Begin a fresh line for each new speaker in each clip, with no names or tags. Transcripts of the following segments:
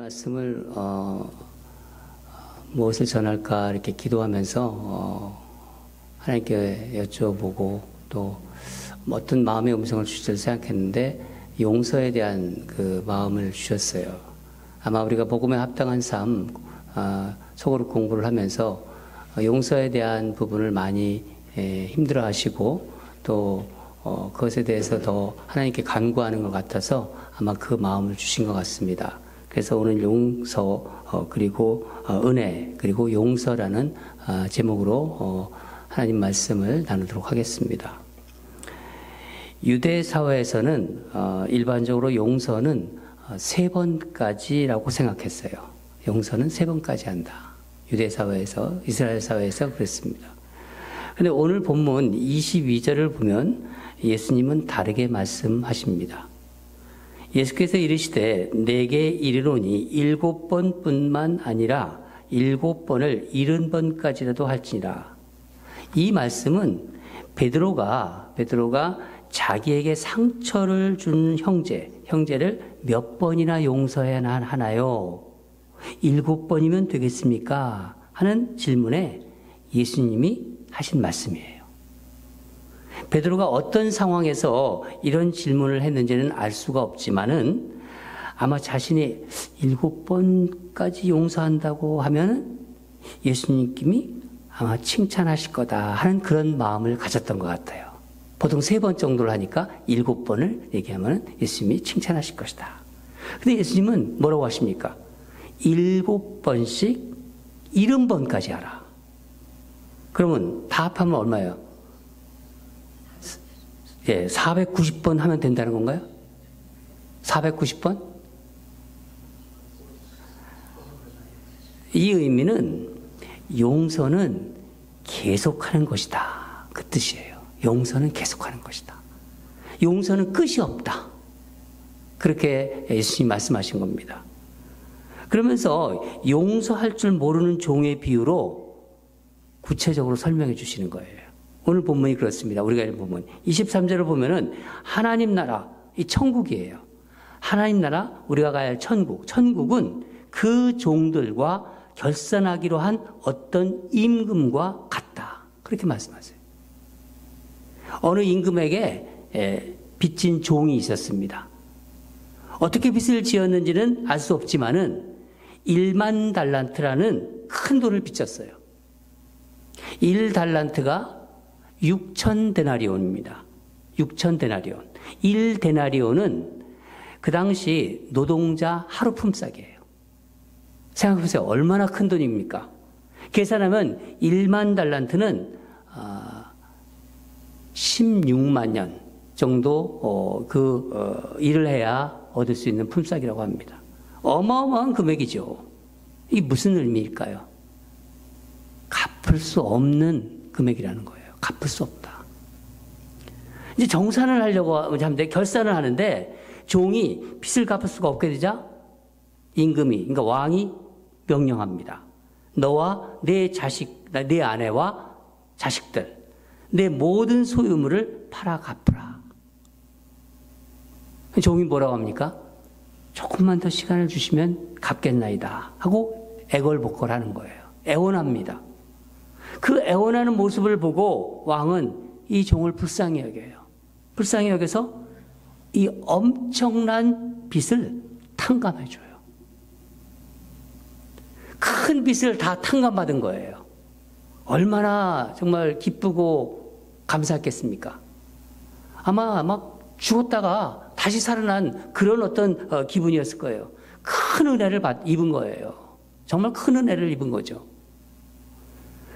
말씀을 무엇을 전할까 이렇게 기도하면서 하나님께 여쭤보고 또 어떤 마음의 음성을 주실 생각했는데 용서에 대한 그 마음을 주셨어요. 아마 우리가 복음에 합당한 삶 속으로 공부를 하면서 용서에 대한 부분을 많이 힘들어하시고 또 그것에 대해서 더 하나님께 간구하는 것 같아서 아마 그 마음을 주신 것 같습니다. 그래서 오늘 용서 그리고 은혜 그리고 용서라는 제목으로 하나님 말씀을 나누도록 하겠습니다. 유대 사회에서는 일반적으로 용서는 3번까지라고 생각했어요. 용서는 3번까지 한다. 유대 사회에서, 이스라엘 사회에서 그랬습니다. 그런데 오늘 본문 22절을 보면 예수님은 다르게 말씀하십니다. 예수께서 이르시되 내게 이르노니 7번뿐만 아니라 7번을 70번까지라도 할지니라. 이 말씀은 베드로가 자기에게 상처를 준 형제를 몇 번이나 용서해야 하나요? 7번이면 되겠습니까? 하는 질문에 예수님이 하신 말씀이에요. 베드로가 어떤 상황에서 이런 질문을 했는지는 알 수가 없지만은 아마 자신이 7번까지 용서한다고 하면 예수님이 아마 칭찬하실 거다 하는 그런 마음을 가졌던 것 같아요. 보통 3번 정도를 하니까 7번을 얘기하면 예수님이 칭찬하실 것이다. 근데 예수님은 뭐라고 하십니까? 7번씩 70번까지 하라. 그러면 다 합하면 얼마예요? 490번 하면 된다는 건가요? 490번? 이 의미는 용서는 계속하는 것이다. 그 뜻이에요. 용서는 계속하는 것이다. 용서는 끝이 없다. 그렇게 예수님이 말씀하신 겁니다. 그러면서 용서할 줄 모르는 종의 비유로 구체적으로 설명해 주시는 거예요. 오늘 본문이 그렇습니다. 우리가 읽은 본문 23절을 보면은 하나님 나라, 이 천국이에요. 하나님 나라, 우리가 가야 할 천국. 천국은 그 종들과 결산하기로 한 어떤 임금과 같다. 그렇게 말씀하세요. 어느 임금에게 빚진 종이 있었습니다. 어떻게 빚을 지었는지는 알 수 없지만은 1만 달란트라는 큰 돈을 빚졌어요. 1달란트가 6,000데나리온입니다. 6,000데나리온. 1데나리온은 그 당시 노동자 하루 품삯이에요. 생각해보세요. 얼마나 큰 돈입니까? 계산하면 1만 달란트는 16만 년 정도 일을 해야 얻을 수 있는 품삯이라고 합니다. 어마어마한 금액이죠. 이게 무슨 의미일까요? 갚을 수 없는 금액이라는 거예요. 갚을 수 없다. 이제 정산을 하려고 하는데 결산을 하는데 종이 빚을 갚을 수가 없게 되자 임금이, 그러니까 왕이 명령합니다. 너와 내 자식, 내 아내와 자식들, 내 모든 소유물을 팔아 갚으라. 종이 뭐라고 합니까? 조금만 더 시간을 주시면 갚겠나이다 하고 애걸복걸하는 거예요. 애원합니다. 그 애원하는 모습을 보고 왕은 이 종을 불쌍히 여겨요. 불쌍히 여겨서 이 엄청난 빚을 탕감해줘요. 큰 빚을 다 탕감받은 거예요. 얼마나 정말 기쁘고 감사했겠습니까? 아마 막 죽었다가 다시 살아난 그런 어떤 기분이었을 거예요. 큰 은혜를 입은 거예요. 정말 큰 은혜를 입은 거죠.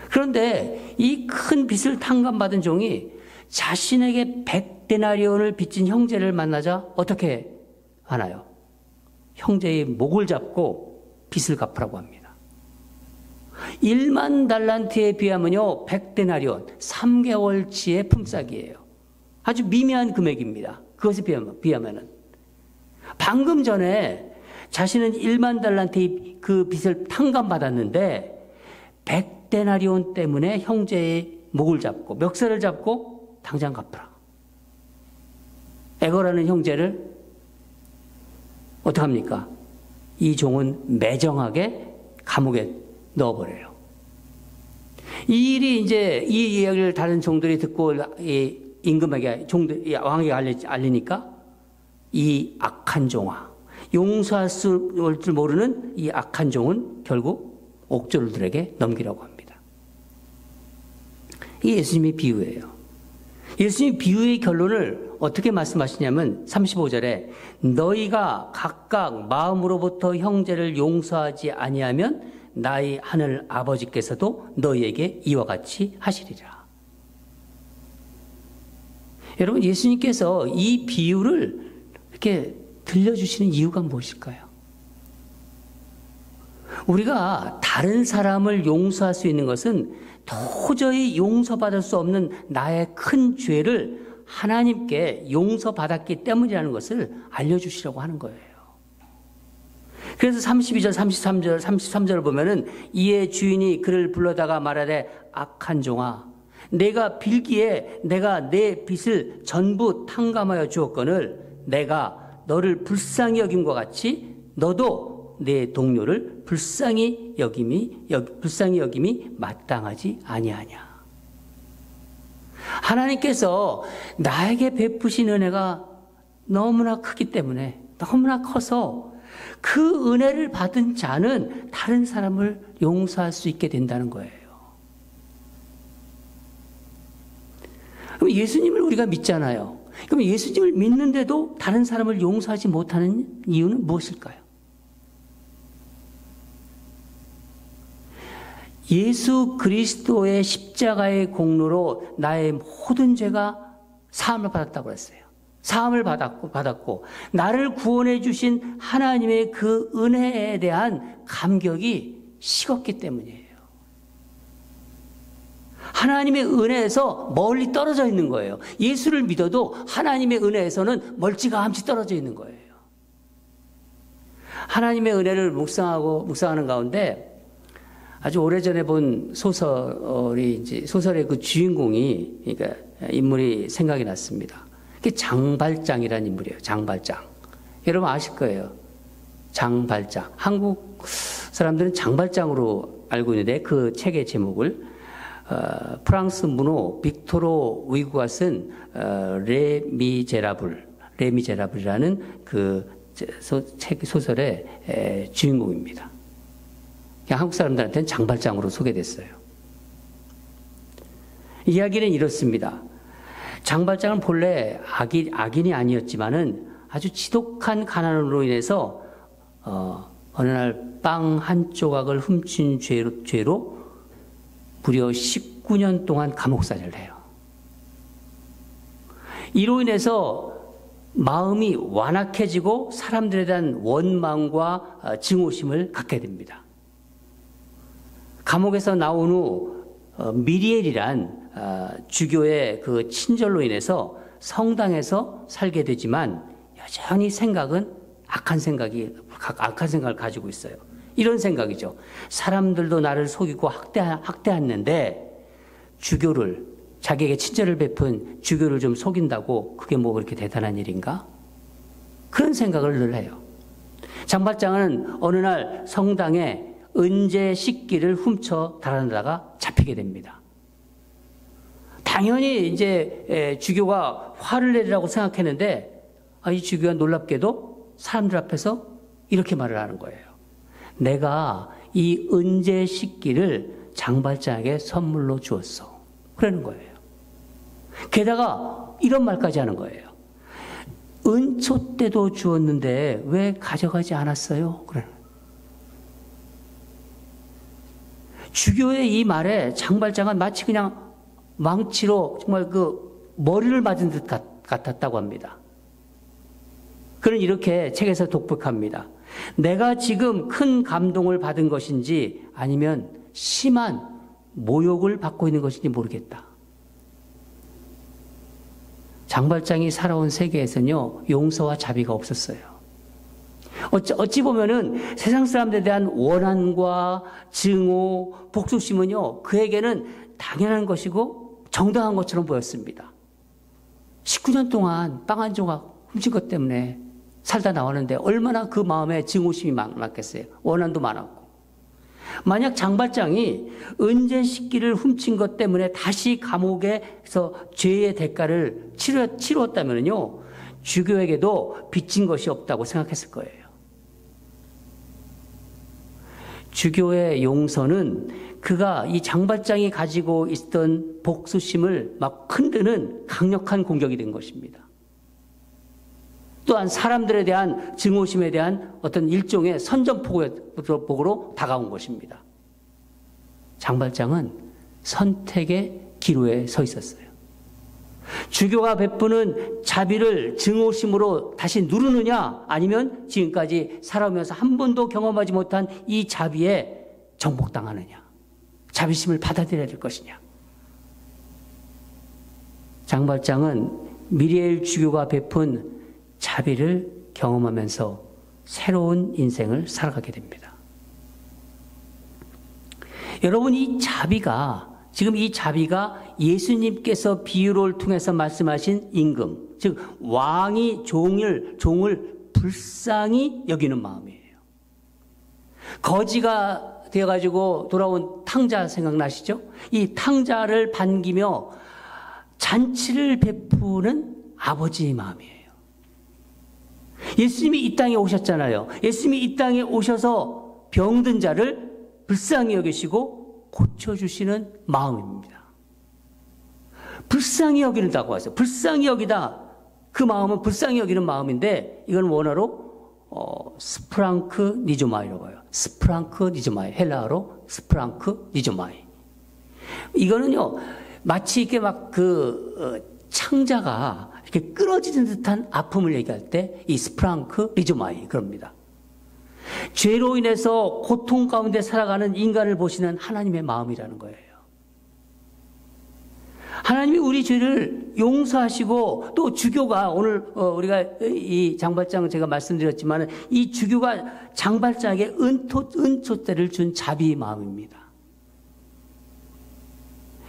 그런데 이 큰 빚을 탕감받은 종이 자신에게 100데나리온을 빚진 형제를 만나자 어떻게 하나요? 형제의 목을 잡고 빚을 갚으라고 합니다. 1만 달란트에 비하면요 100데나리온 3개월치의 품삯이에요. 아주 미미한 금액입니다. 그것에 비하면은 방금 전에 자신은 1만 달란트의 그 빚을 탕감받았는데 100데나리온 때문에 형제의 목을 잡고 멱살을 잡고 당장 갚으라. 애걸하는 형제를 어떡합니까? 이 종은 매정하게 감옥에 넣어버려요. 이 일이 이제 이 이야기를 다른 종들이 듣고 이 임금에게 왕에게 알리니까 이 악한 종아, 용서할 줄 모르는 이 악한 종은 결국 옥졸들에게 넘기라고 합니다. 이 예수님의 비유예요. 예수님이 비유의 결론을 어떻게 말씀하시냐면 35절에 너희가 각각 마음으로부터 형제를 용서하지 아니하면 나의 하늘 아버지께서도 너희에게 이와 같이 하시리라. 여러분, 예수님께서 이 비유를 이렇게 들려주시는 이유가 무엇일까요? 우리가 다른 사람을 용서할 수 있는 것은 도저히 용서받을 수 없는 나의 큰 죄를 하나님께 용서받았기 때문이라는 것을 알려주시려고 하는 거예요. 그래서 32절, 33절, 33절을 보면은 이에 주인이 그를 불러다가 말하되 악한 종아, 내가 빌기에 내가 내 빚을 전부 탕감하여 주었거늘 내가 너를 불쌍히 여김과 같이 너도 내 동료를 불쌍히 여김이 마땅하지 아니하냐. 하나님께서 나에게 베푸신 은혜가 너무나 크기 때문에, 너무나 커서 그 은혜를 받은 자는 다른 사람을 용서할 수 있게 된다는 거예요. 그럼 예수님을 우리가 믿잖아요. 그럼 예수님을 믿는데도 다른 사람을 용서하지 못하는 이유는 무엇일까요? 예수 그리스도의 십자가의 공로로 나의 모든 죄가 사함을 받았다고 했어요. 사함을 받았고 나를 구원해 주신 하나님의 그 은혜에 대한 감격이 식었기 때문이에요. 하나님의 은혜에서 멀리 떨어져 있는 거예요. 예수를 믿어도 하나님의 은혜에서는 멀찌감치 떨어져 있는 거예요. 하나님의 은혜를 묵상하는 가운데 아주 오래전에 본 소설의 그 주인공이, 그러니까 인물이 생각이 났습니다. 그게 장발장이라는 인물이에요. 장발장. 여러분 아실 거예요. 장발장. 한국 사람들은 장발장으로 알고 있는데 그 책의 제목을 프랑스 문호 빅토르 위구가 쓴 레미제라블이라는 그 소설의 주인공입니다. 한국 사람들한테는 장발장으로 소개됐어요. 이야기는 이렇습니다. 장발장은 본래 악인이 아니었지만은 아주 지독한 가난으로 인해서 어느 날 빵 한 조각을 훔친 죄로 무려 19년 동안 감옥살이를 해요. 이로 인해서 마음이 완악해지고 사람들에 대한 원망과 증오심을 갖게 됩니다. 감옥에서 나온 후 미리엘이란 주교의 그 친절로 인해서 성당에서 살게 되지만 여전히 생각은 악한 생각을 가지고 있어요. 이런 생각이죠. 사람들도 나를 속이고 학대했는데 자기에게 친절을 베푼 주교를 좀 속인다고 그게 뭐 그렇게 대단한 일인가? 그런 생각을 늘 해요. 장발장은 어느 날 성당에 은제 식기를 훔쳐 달아나다가 잡히게 됩니다. 당연히 이제 주교가 화를 내리라고 생각했는데 이 주교가 놀랍게도 사람들 앞에서 이렇게 말을 하는 거예요. 내가 이 은제 식기를 장발장에게 선물로 주었어. 그러는 거예요. 게다가 이런 말까지 하는 거예요. 은초 때도 주었는데 왜 가져가지 않았어요? 그러는 거예요. 주교의 이 말에 장발장은 마치 그냥 망치로 정말 그 머리를 맞은 듯 같았다고 합니다. 그는 이렇게 책에서 독백합니다. 내가 지금 큰 감동을 받은 것인지 아니면 심한 모욕을 받고 있는 것인지 모르겠다. 장발장이 살아온 세계에서는요, 용서와 자비가 없었어요. 어찌 보면은 세상 사람들에 대한 원한과 증오, 복수심은요, 그에게는 당연한 것이고 정당한 것처럼 보였습니다. 19년 동안 빵 한 조각 훔친 것 때문에 살다 나왔는데 얼마나 그 마음에 증오심이 많겠어요. 원한도 많았고. 만약 장발장이 은재 식기를 훔친 것 때문에 다시 감옥에서 죄의 대가를 치루었다면요, 주교에게도 빚진 것이 없다고 생각했을 거예요. 주교의 용서는 그가 이 장발장이 가지고 있던 복수심을 막 흔드는 강력한 공격이 된 것입니다. 또한 사람들에 대한 증오심에 대한 어떤 일종의 선전포고로 다가온 것입니다. 장발장은 선택의 기로에 서 있었어요. 주교가 베푸는 자비를 증오심으로 다시 누르느냐, 아니면 지금까지 살아오면서 한 번도 경험하지 못한 이 자비에 정복당하느냐, 자비심을 받아들여야 될 것이냐. 장발장은 미리엘 주교가 베푼 자비를 경험하면서 새로운 인생을 살아가게 됩니다. 여러분, 지금 이 자비가 예수님께서 비유를 통해서 말씀하신 임금, 즉 왕이 종을 불쌍히 여기는 마음이에요. 거지가 되어가지고 돌아온 탕자 생각나시죠? 이 탕자를 반기며 잔치를 베푸는 아버지의 마음이에요. 예수님이 이 땅에 오셨잖아요. 예수님이 이 땅에 오셔서 병든 자를 불쌍히 여기시고 고쳐주시는 마음입니다. 불쌍히 여긴다고 하세요. 불쌍히 여기다. 그 마음은 불쌍히 여기는 마음인데, 이건 원어로 스프랑크 니조마이라고 해요. 스프랑크 니조마이. 헬라어로 스프랑크 니조마이. 이거는요, 마치 이렇게 막 창자가 이렇게 끊어지는 듯한 아픔을 얘기할 때 이 스프랑크 니조마이 그럽니다. 죄로 인해서 고통 가운데 살아가는 인간을 보시는 하나님의 마음이라는 거예요. 하나님이 우리 죄를 용서하시고, 또 주교가 오늘 우리가 이 장발장 제가 말씀드렸지만, 이 주교가 장발장에게 은톳대를 준 자비의 마음입니다.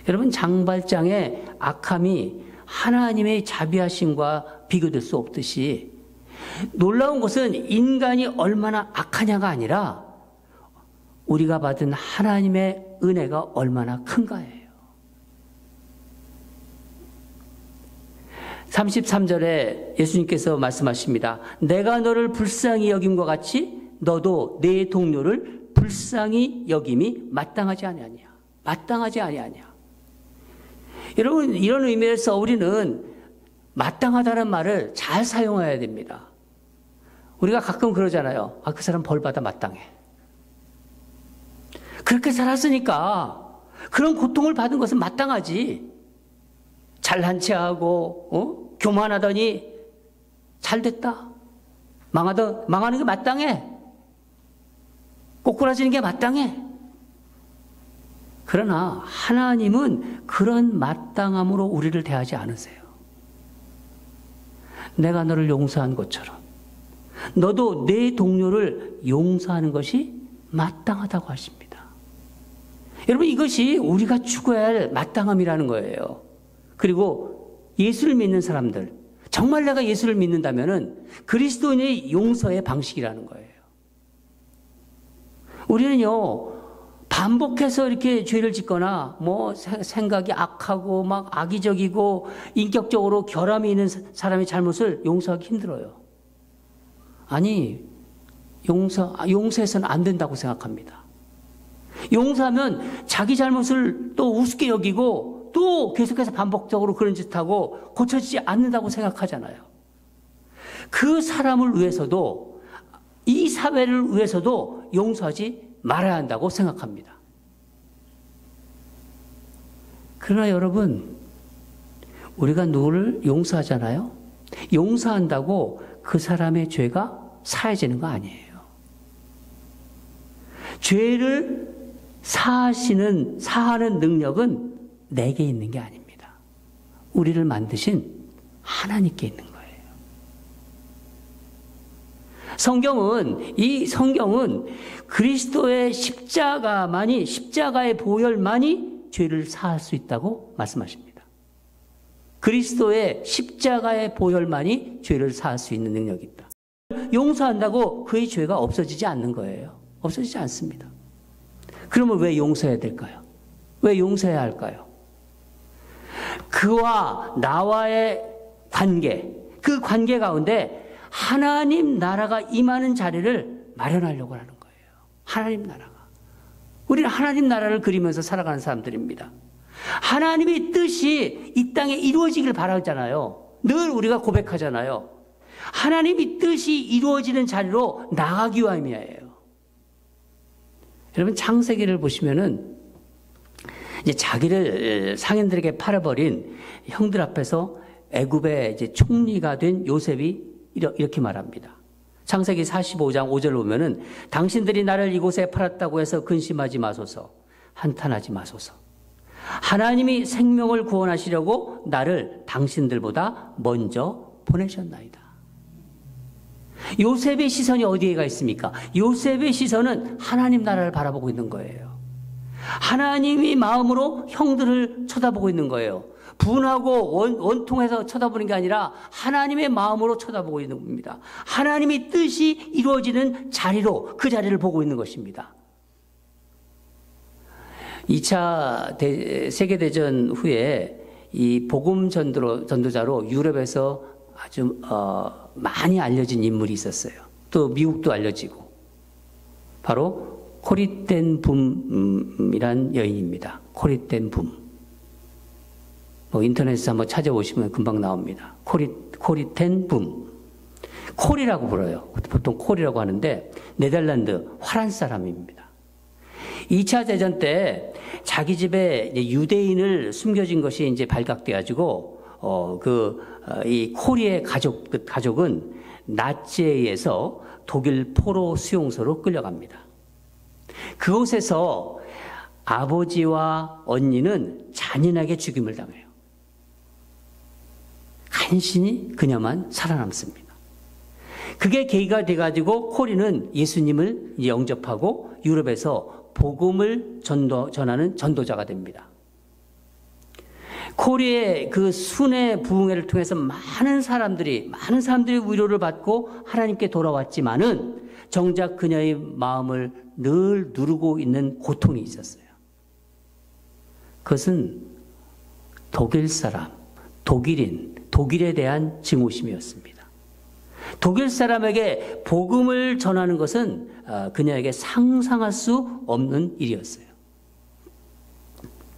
여러분, 장발장의 악함이 하나님의 자비하심과 비교될 수 없듯이, 놀라운 것은 인간이 얼마나 악하냐가 아니라 우리가 받은 하나님의 은혜가 얼마나 큰가예요. 33절에 예수님께서 말씀하십니다. 내가 너를 불쌍히 여김과 같이 너도 내 동료를 불쌍히 여김이 마땅하지 아니하냐. 마땅하지 아니하냐. 여러분, 이런 의미에서 우리는 마땅하다는 말을 잘 사용해야 됩니다. 우리가 가끔 그러잖아요. 그 사람 벌 받아 마땅해. 그렇게 살았으니까 그런 고통을 받은 것은 마땅하지. 잘난 체하고 교만하더니 잘 됐다. 망하는 게 마땅해. 꼬꾸라지는 게 마땅해. 그러나 하나님은 그런 마땅함으로 우리를 대하지 않으세요. 내가 너를 용서한 것처럼 너도 내 동료를 용서하는 것이 마땅하다고 하십니다. 여러분, 이것이 우리가 추구해야 할 마땅함이라는 거예요. 그리고 예수를 믿는 사람들, 정말 내가 예수를 믿는다면은 그리스도인의 용서의 방식이라는 거예요. 우리는요, 반복해서 이렇게 죄를 짓거나 생각이 악하고 막 악의적이고 인격적으로 결함이 있는 사람의 잘못을 용서하기 힘들어요. 아니, 용서해서는 안 된다고 생각합니다. 용서하면 자기 잘못을 또 우습게 여기고 또 계속해서 반복적으로 그런 짓하고 고쳐지지 않는다고 생각하잖아요. 그 사람을 위해서도, 이 사회를 위해서도 용서하지 말아야 한다고 생각합니다. 그러나 여러분, 우리가 누구를 용서하잖아요. 용서한다고 그 사람의 죄가 사해지는 거 아니에요. 죄를 사하는 능력은 내게 있는 게 아닙니다. 우리를 만드신 하나님께 있는 거예요. 성경은 그리스도의 십자가의 보혈만이 죄를 사할 수 있다고 말씀하십니다. 그리스도의 십자가의 보혈만이 죄를 사할 수 있는 능력이 있다. 용서한다고 그의 죄가 없어지지 않는 거예요. 없어지지 않습니다. 그러면 왜 용서해야 될까요? 왜 용서해야 할까요? 그와 나와의 관계, 그 관계 가운데 하나님 나라가 임하는 자리를 마련하려고 하는 거예요. 하나님 나라가. 우리는 하나님 나라를 그리면서 살아가는 사람들입니다. 하나님의 뜻이 이 땅에 이루어지길 바라잖아요. 늘 우리가 고백하잖아요. 하나님의 뜻이 이루어지는 자리로 나가기 위함이에요. 여러분 창세기를 보시면은 이제 자기를 상인들에게 팔아버린 형들 앞에서 애굽의 이제 총리가 된 요셉이 이렇게 말합니다. 창세기 45장 5절 보면은 당신들이 나를 이곳에 팔았다고 해서 근심하지 마소서, 한탄하지 마소서. 하나님이 생명을 구원하시려고 나를 당신들보다 먼저 보내셨나이다. 요셉의 시선이 어디에 가 있습니까? 요셉의 시선은 하나님 나라를 바라보고 있는 거예요. 하나님이 마음으로 형들을 쳐다보고 있는 거예요. 분하고 원통해서 쳐다보는 게 아니라 하나님의 마음으로 쳐다보고 있는 겁니다. 하나님의 뜻이 이루어지는 자리로 그 자리를 보고 있는 것입니다. 2차 세계대전 후에 이 복음 전도자로 유럽에서 아주 많이 알려진 인물이 있었어요. 또 미국도 알려지고 바로 코리 텐 붐이란 여인입니다. 코리 텐 붐. 인터넷에서 한번 찾아보시면 금방 나옵니다. 코리 텐 붐. 콜이라고 불러요. 보통 콜이라고 하는데 네덜란드 화란 사람입니다. 2차 대전 때 자기 집에 유대인을 숨겨진 것이 이제 발각돼 가지고 이 코리의 가족은 나치에 의해서 독일 포로 수용소로 끌려갑니다. 그곳에서 아버지와 언니는 잔인하게 죽임을 당해요. 간신히 그녀만 살아남습니다. 그게 계기가 돼가지고 코리는 예수님을 영접하고 유럽에서 복음을 전하는 전도자가 됩니다. 코리의 그 순회 부흥회를 통해서 많은 사람들이 위로를 받고 하나님께 돌아왔지만은 정작 그녀의 마음을 늘 누르고 있는 고통이 있었어요. 그것은 독일 사람, 독일에 대한 증오심이었습니다. 독일 사람에게 복음을 전하는 것은 그녀에게 상상할 수 없는 일이었어요.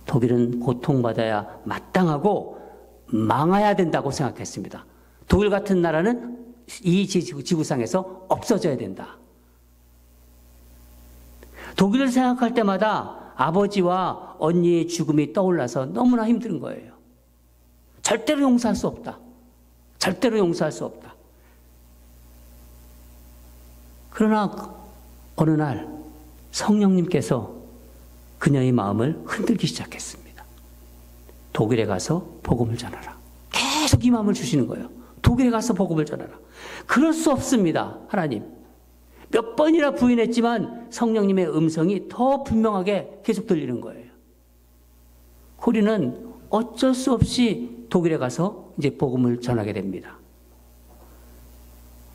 독일은 고통받아야 마땅하고 망해야 된다고 생각했습니다. 독일 같은 나라는 이 지구상에서 없어져야 된다. 독일을 생각할 때마다 아버지와 언니의 죽음이 떠올라서 너무나 힘든 거예요. 절대로 용서할 수 없다. 절대로 용서할 수 없다. 그러나 어느 날 성령님께서 그녀의 마음을 흔들기 시작했습니다. 독일에 가서 복음을 전하라. 계속 이 마음을 주시는 거예요. 독일에 가서 복음을 전하라. 그럴 수 없습니다. 하나님. 몇 번이나 부인했지만 성령님의 음성이 더 분명하게 계속 들리는 거예요. 코리는 어쩔 수 없이 독일에 가서 이제 복음을 전하게 됩니다.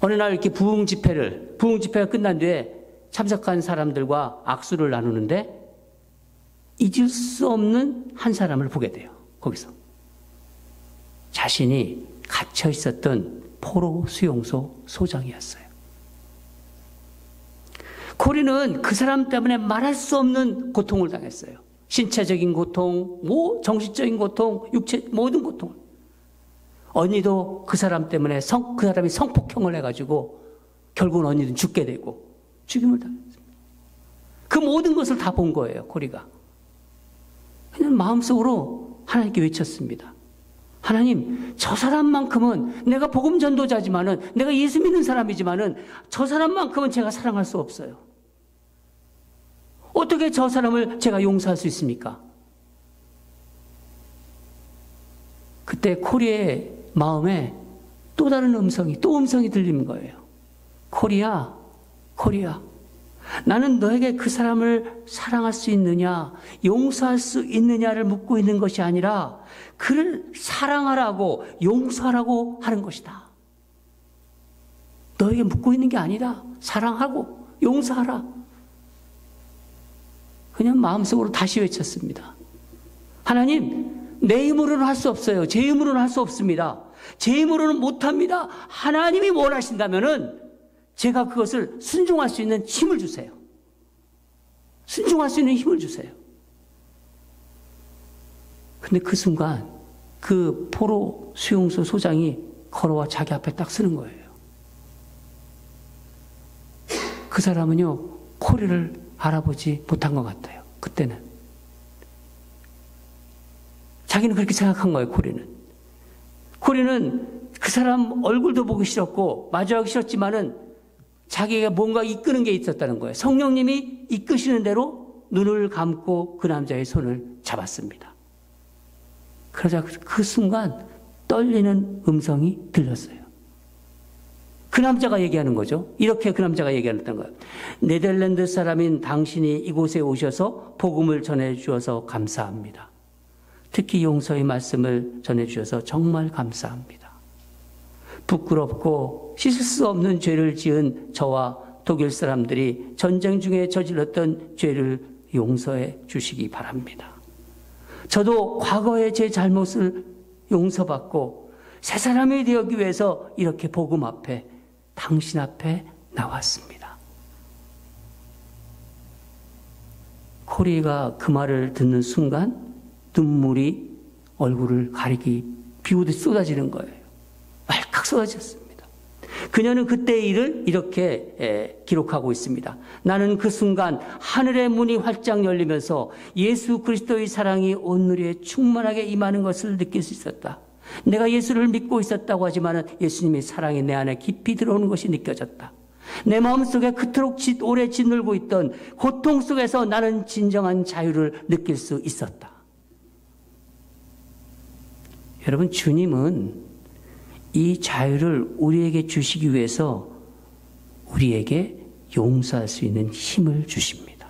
어느 날 이렇게 부흥 집회가 끝난 뒤에 참석한 사람들과 악수를 나누는데 잊을 수 없는 한 사람을 보게 돼요. 거기서. 자신이 갇혀 있었던 포로 수용소 소장이었어요. 코리는 그 사람 때문에 말할 수 없는 고통을 당했어요. 신체적인 고통, 정신적인 고통, 모든 고통을. 언니도 그 사람 때문에 그 사람이 성폭행을 해가지고 결국은 언니는 죽게 되고 죽임을 당했습니다. 그 모든 것을 다 본 거예요, 코리가. 그냥 마음속으로 하나님께 외쳤습니다. 하나님, 저 사람만큼은 내가 복음 전도자지만은 내가 예수 믿는 사람이지만은 저 사람만큼은 제가 사랑할 수 없어요. 어떻게 저 사람을 제가 용서할 수 있습니까? 그때 코리의 마음에 또 다른 음성이 들리는 거예요. 코리야, 나는 너에게 그 사람을 사랑할 수 있느냐, 용서할 수 있느냐를 묻고 있는 것이 아니라 그를 사랑하라고, 용서하라고 하는 것이다. 너에게 묻고 있는 게 아니라 사랑하고 용서하라. 그냥 마음속으로 다시 외쳤습니다. 하나님, 내 힘으로는 할 수 없어요. 제 힘으로는 할 수 없습니다. 제 힘으로는 못합니다. 하나님이 원하신다면은 제가 그것을 순종할 수 있는 힘을 주세요. 순종할 수 있는 힘을 주세요. 근데 그 순간 그 포로 수용소 소장이 걸어와 자기 앞에 딱 서는 거예요. 그 사람은요, 코리를 알아보지 못한 것 같아요. 그때는. 자기는 그렇게 생각한 거예요, 코리는. 코리는 그 사람 얼굴도 보기 싫었고 마주하기 싫었지만은 자기가 뭔가 이끄는 게 있었다는 거예요. 성령님이 이끄시는 대로 눈을 감고 그 남자의 손을 잡았습니다. 그러자 그 순간 떨리는 음성이 들렸어요. 그 남자가 얘기하는 거죠. 이렇게 그 남자가 얘기했던 거예요. 네덜란드 사람인 당신이 이곳에 오셔서 복음을 전해주셔서 감사합니다. 특히 용서의 말씀을 전해주셔서 정말 감사합니다. 부끄럽고 씻을 수 없는 죄를 지은 저와 독일 사람들이 전쟁 중에 저질렀던 죄를 용서해 주시기 바랍니다. 저도 과거의 제 잘못을 용서받고 새 사람이 되기 위해서 이렇게 복음 앞에, 당신 앞에 나왔습니다. 코리가 그 말을 듣는 순간 눈물이 얼굴을 가리기 비오듯이 쏟아지는 거예요. 말칵 쏟아졌습니다. 그녀는 그때의 일을 이렇게 기록하고 있습니다. 나는 그 순간 하늘의 문이 활짝 열리면서 예수 그리스도의 사랑이 온 누리에 충만하게 임하는 것을 느낄 수 있었다. 내가 예수를 믿고 있었다고 하지만 예수님의 사랑이 내 안에 깊이 들어오는 것이 느껴졌다. 내 마음속에 그토록 오래 짓눌고 있던 고통 속에서 나는 진정한 자유를 느낄 수 있었다. 여러분, 주님은 이 자유를 우리에게 주시기 위해서 우리에게 용서할 수 있는 힘을 주십니다.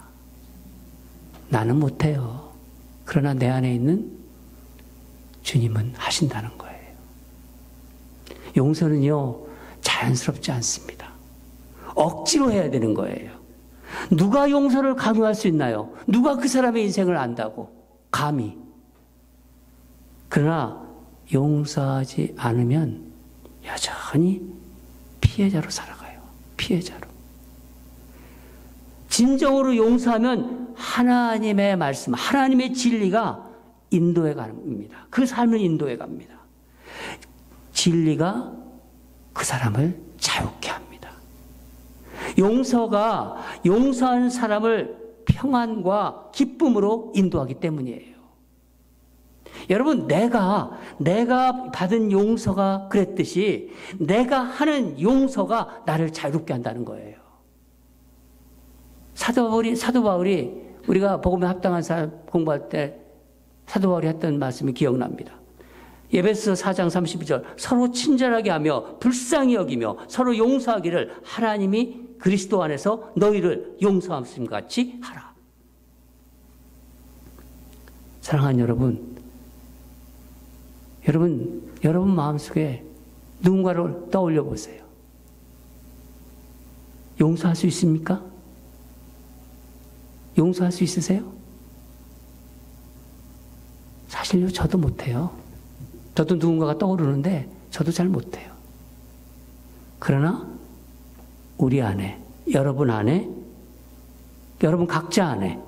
나는 못해요. 그러나 내 안에 있는 주님은 하신다는 거예요. 용서는요, 자연스럽지 않습니다. 억지로 해야 되는 거예요. 누가 용서를 강요할 수 있나요? 누가 그 사람의 인생을 안다고? 감히. 그러나 용서하지 않으면 여전히 피해자로 살아가요. 피해자로. 진정으로 용서하면 하나님의 말씀, 하나님의 진리가 인도해 갑니다. 그 삶을 인도해 갑니다. 진리가 그 사람을 자유케 합니다. 용서가 용서한 사람을 평안과 기쁨으로 인도하기 때문이에요. 여러분, 내가 받은 용서가 그랬듯이 내가 하는 용서가 나를 자유롭게 한다는 거예요. 사도 바울이 우리가 복음에 합당한 삶 공부할 때 사도 바울이 했던 말씀이 기억납니다. 에베소서 4장 32절, 서로 친절하게 하며 불쌍히 여기며 서로 용서하기를 하나님이 그리스도 안에서 너희를 용서함과 같이 하라. 사랑하는 여러분 마음속에 누군가를 떠올려 보세요. 용서할 수 있습니까? 용서할 수 있으세요? 사실요, 저도 못해요. 저도 누군가가 떠오르는데 저도 잘 못해요. 그러나 우리 안에, 여러분 안에, 여러분 각자 안에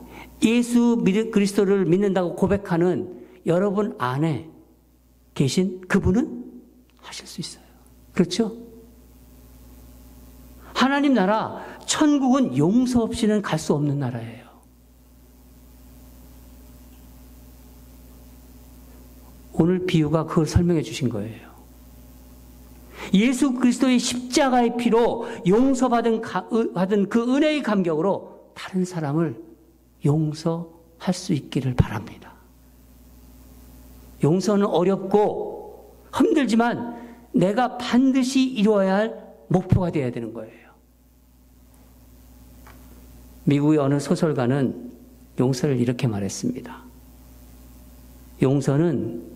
예수 그리스도를 믿는다고 고백하는 여러분 안에 계신 그분은 하실 수 있어요. 그렇죠? 하나님 나라, 천국은 용서 없이는 갈 수 없는 나라예요. 오늘 비유가 그걸 설명해 주신 거예요. 예수 그리스도의 십자가의 피로 용서받은 그 은혜의 감격으로 다른 사람을 용서할 수 있기를 바랍니다. 용서는 어렵고 힘들지만 내가 반드시 이루어야 할 목표가 되어야 되는 거예요. 미국의 어느 소설가는 용서를 이렇게 말했습니다. 용서는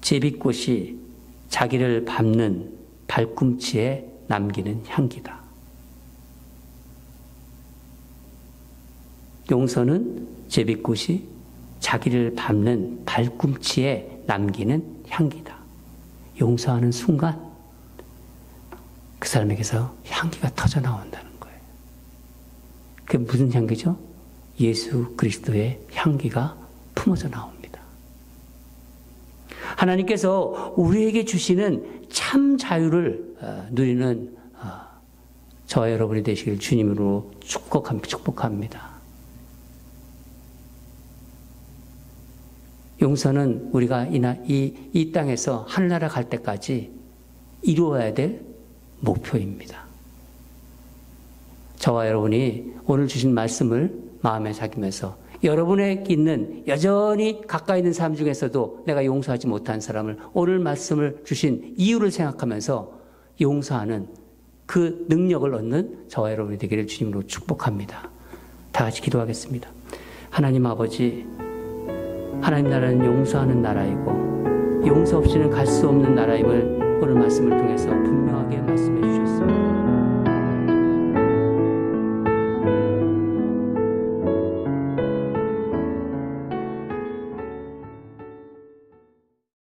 제비꽃이 자기를 밟는 발꿈치에 남기는 향기다. 용서는 제비꽃이 자기를 밟는 발꿈치에 남기는 향기다. 용서하는 순간 그 사람에게서 향기가 터져 나온다는 거예요. 그게 무슨 향기죠? 예수 그리스도의 향기가 품어져 나옵니다. 하나님께서 우리에게 주시는 참 자유를 누리는 저와 여러분이 되시길 주님으로 축복합니다. 용서는 우리가 이 땅에서 하늘나라 갈 때까지 이루어야 될 목표입니다. 저와 여러분이 오늘 주신 말씀을 마음에 새기면서 여러분에게 있는 여전히 가까이 있는 사람 중에서도 내가 용서하지 못한 사람을 오늘 말씀을 주신 이유를 생각하면서 용서하는 그 능력을 얻는 저와 여러분이 되기를 주님으로 축복합니다. 다 같이 기도하겠습니다. 하나님 아버지, 하나님 나라는 용서하는 나라이고 용서 없이는 갈 수 없는 나라임을 오늘 말씀을 통해서 분명하게